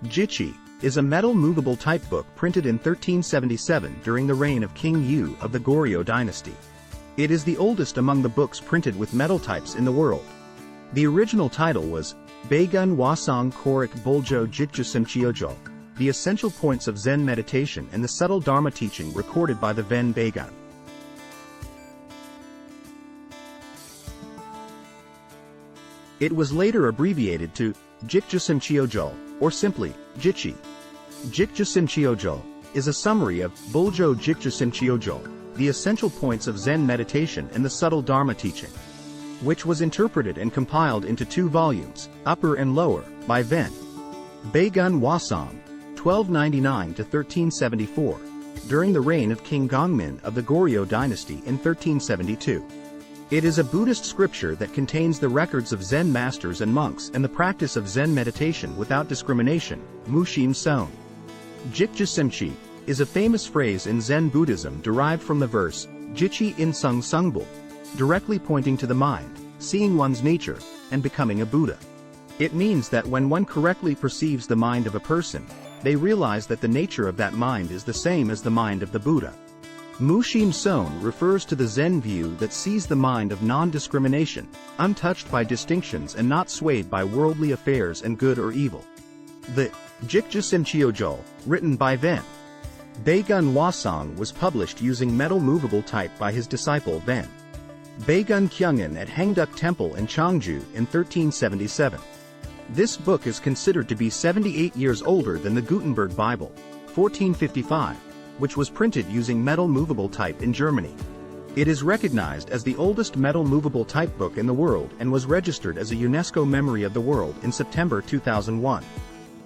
Jikji is a metal movable typebook printed in 1377 during the reign of King Yu of the Goryeo dynasty. It is the oldest among the books printed with metal types in the world. The original title was Beigun Wasong Korik Buljo Jikjusim Chiojo, the essential points of Zen meditation and the subtle Dharma teaching recorded by the Ven Beigun. It was later abbreviated to Jikjusim Chiojo, or simply, Jikji. Jikjusim Chiojo is a summary of Buljo Jikjusim Chiojo, the essential points of Zen meditation and the subtle Dharma teaching, which was interpreted and compiled into 2 volumes, Upper and Lower, by Ven Beigun Wasong, 1299–1374, during the reign of King Gongmin of the Goryeo dynasty in 1372. It is a Buddhist scripture that contains the records of Zen masters and monks and the practice of Zen meditation without discrimination, Mushin Son. Jikjusimchi is a famous phrase in Zen Buddhism derived from the verse, Jichi in Sung Sungbul, directly pointing to the mind, seeing one's nature, and becoming a Buddha. It means that when one correctly perceives the mind of a person, they realize that the nature of that mind is the same as the mind of the Buddha. Mushin Son refers to the Zen view that sees the mind of non-discrimination, untouched by distinctions and not swayed by worldly affairs and good or evil. The Jikjusim Chiojo, written by Ven Beigun Wasong, was published using metal movable type by his disciple Ven Beigun Kyungin at Hangduk Temple in Cheongju in 1377. This book is considered to be 78 years older than the Gutenberg Bible, 1455, which was printed using metal movable type in Germany. It is recognized as the oldest metal movable type book in the world and was registered as a UNESCO Memory of the World in September 2001.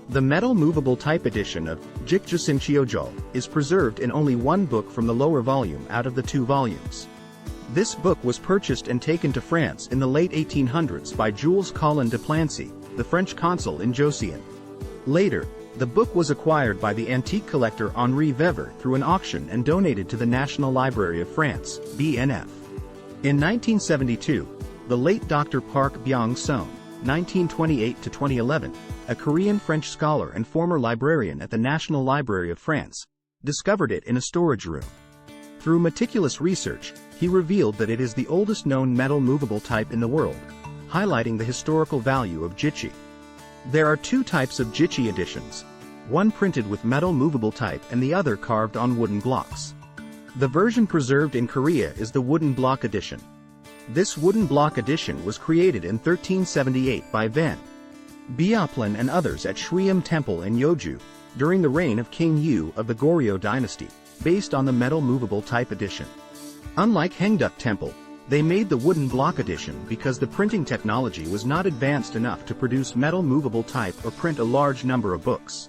The metal movable type edition of Jikjusim Chiojo is preserved in only 1 book from the lower volume out of the 2 volumes. This book was purchased and taken to France in the late 1800s by Jules Collin de Plancy, the French consul in Joseon. Later, the book was acquired by the antique collector Henri Vever through an auction and donated to the National Library of France, BNF. In 1972, the late Dr. Park Byung-son, 1928–2011, a Korean-French scholar and former librarian at the National Library of France, discovered it in a storage room. Through meticulous research, he revealed that it is the oldest known metal movable type in the world, highlighting the historical value of Jikji. There are 2 types of Jikji editions, one printed with metal movable type and the other carved on wooden blocks. The version preserved in Korea is the wooden block edition. This wooden block edition was created in 1378 by Ven Byeoplan and others at Shriyam Temple in Yeoju, during the reign of King Yu of the Goryeo dynasty, based on the metal movable type edition. Unlike Hangduk Temple, they made the wooden block edition because the printing technology was not advanced enough to produce metal movable type or print a large number of books.